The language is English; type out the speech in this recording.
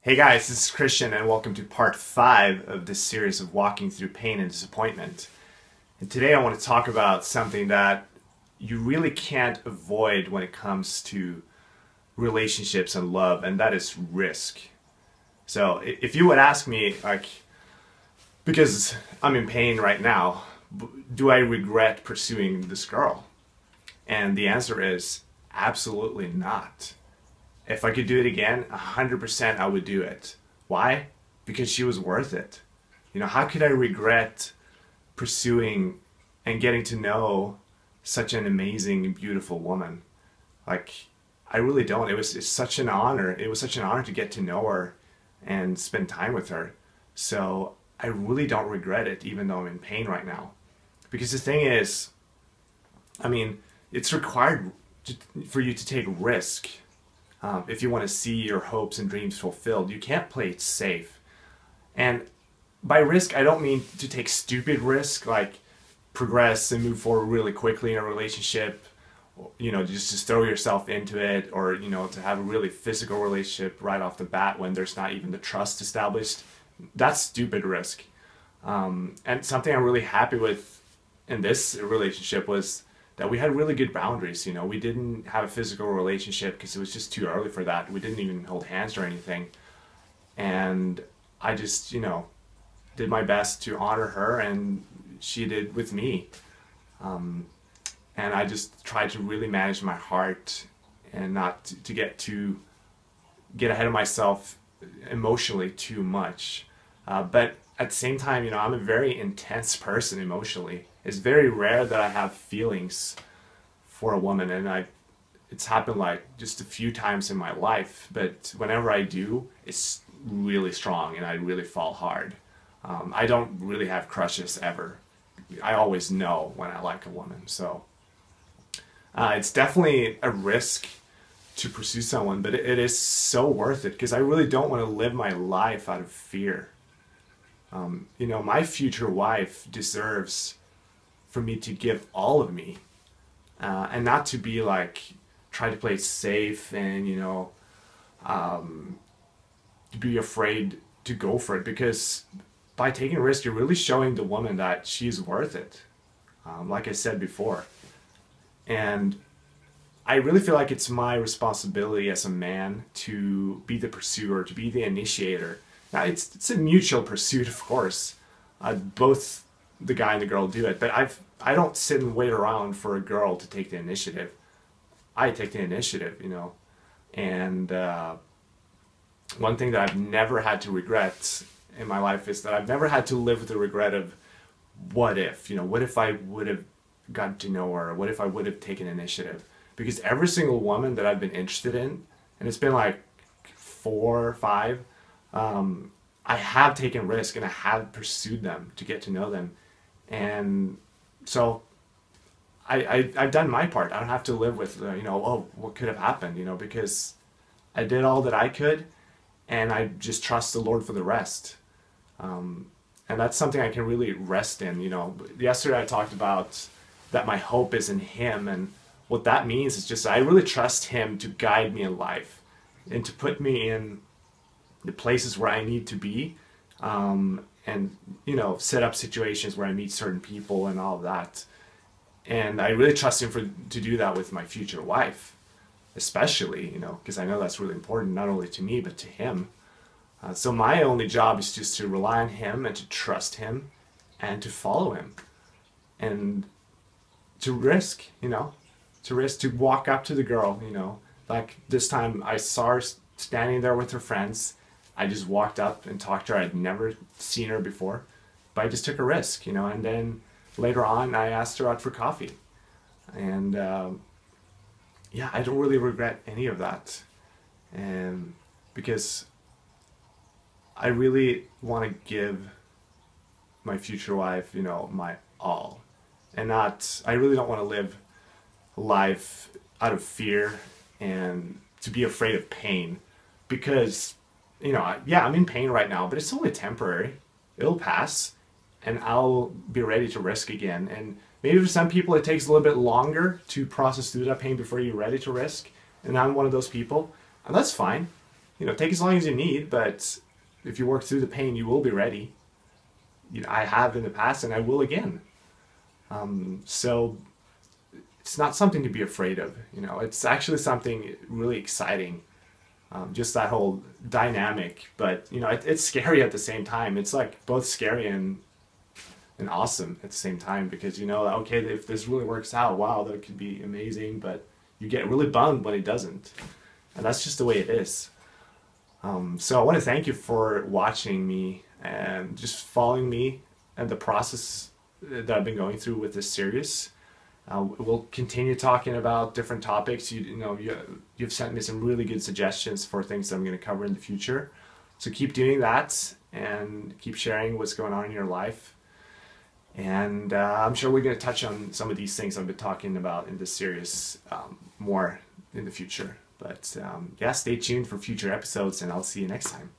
Hey guys, this is Christian and welcome to part 5 of this series of walking through pain and disappointment. And today I want to talk about something that you really can't avoid when it comes to relationships and love, and that is risk. So if you would ask me, because I'm in pain right now, do I regret pursuing this girl? And the answer is absolutely not. If I could do it again, 100% I would do it. Why? Because she was worth it. You know, how could I regret pursuing and getting to know such an amazing and beautiful woman? I really don't. It's such an honor. It was such an honor to get to know her and spend time with her. So I really don't regret it, even though I'm in pain right now. Because the thing is, it's required for you to take risk. If you want to see your hopes and dreams fulfilled, you can't play it safe. And by risk, I don't mean to take stupid risk, like progress and move forward really quickly in a relationship, just to throw yourself into it, or, to have a really physical relationship right off the bat when there's not even the trust established. That's stupid risk. And something I'm really happy with in this relationship was that we had really good boundaries. We didn't have a physical relationship because it was just too early for that. We didn't even hold hands or anything. And I just, did my best to honor her, and she did with me. And I just tried to really manage my heart and not to get ahead of myself emotionally too much. But at the same time, I'm a very intense person emotionally. It's very rare that I have feelings for a woman, and it's happened like just a few times in my life, but whenever I do, it's really strong and I really fall hard. I don't really have crushes ever. I always know when I like a woman, so it's definitely a risk to pursue someone, but it is so worth it because I really don't want to live my life out of fear. My future wife deserves for me to give all of me, and not to be try to play it safe and to be afraid to go for it, because by taking a risk you're really showing the woman that she's worth it, like I said before. And I really feel like it's my responsibility as a man to be the pursuer, to be the initiator. Now it's a mutual pursuit, of course. Both the guy and the girl do it, but I don't sit and wait around for a girl to take the initiative. I take the initiative, and one thing that I've never had to regret in my life is that I've never had to live with the regret of what if I would have gotten to know her, or what if I would have taken initiative. Because every single woman that I've been interested in, and it's been like 4 or 5, I have taken risk and I have pursued them to get to know them. And so I've done my part. I don't have to live with, what could have happened, because I did all that I could, and I just trust the Lord for the rest. And that's something I can really rest in. Yesterday I talked about that my hope is in Him, and what that means is just I really trust Him to guide me in life and to put me in the places where I need to be, and set up situations where I meet certain people and all of that. And I really trust Him to do that with my future wife, especially, because I know that's really important, not only to me but to Him. So my only job is just to rely on Him and to trust Him and to follow Him and to risk, to walk up to the girl, like this time I saw her standing there with her friends. I just walked up and talked to her. I'd never seen her before, but I just took a risk, and then later on I asked her out for coffee. And I don't really regret any of that, and because I really want to give my future wife, my all, and I really don't want to live life out of fear and to be afraid of pain, because I'm in pain right now, but it's only temporary. It'll pass, and I'll be ready to risk again. And maybe for some people it takes a little bit longer to process through that pain before you're ready to risk, and I'm one of those people, and that's fine. take as long as you need, but if you work through the pain, you will be ready. I have in the past, and I will again. So it's not something to be afraid of. It's actually something really exciting. Just that whole dynamic, but it's scary at the same time. It's like both scary and awesome at the same time, because okay, if this really works out, wow, that could be amazing, but you get really bummed when it doesn't, and that's just the way it is. So I want to thank you for watching me and just following me and the process that I've been going through with this series. We'll continue talking about different topics. You've sent me some really good suggestions for things that I'm going to cover in the future. So keep doing that and keep sharing what's going on in your life. And I'm sure we're going to touch on some of these things I've been talking about in this series more in the future. But yeah, stay tuned for future episodes, and I'll see you next time.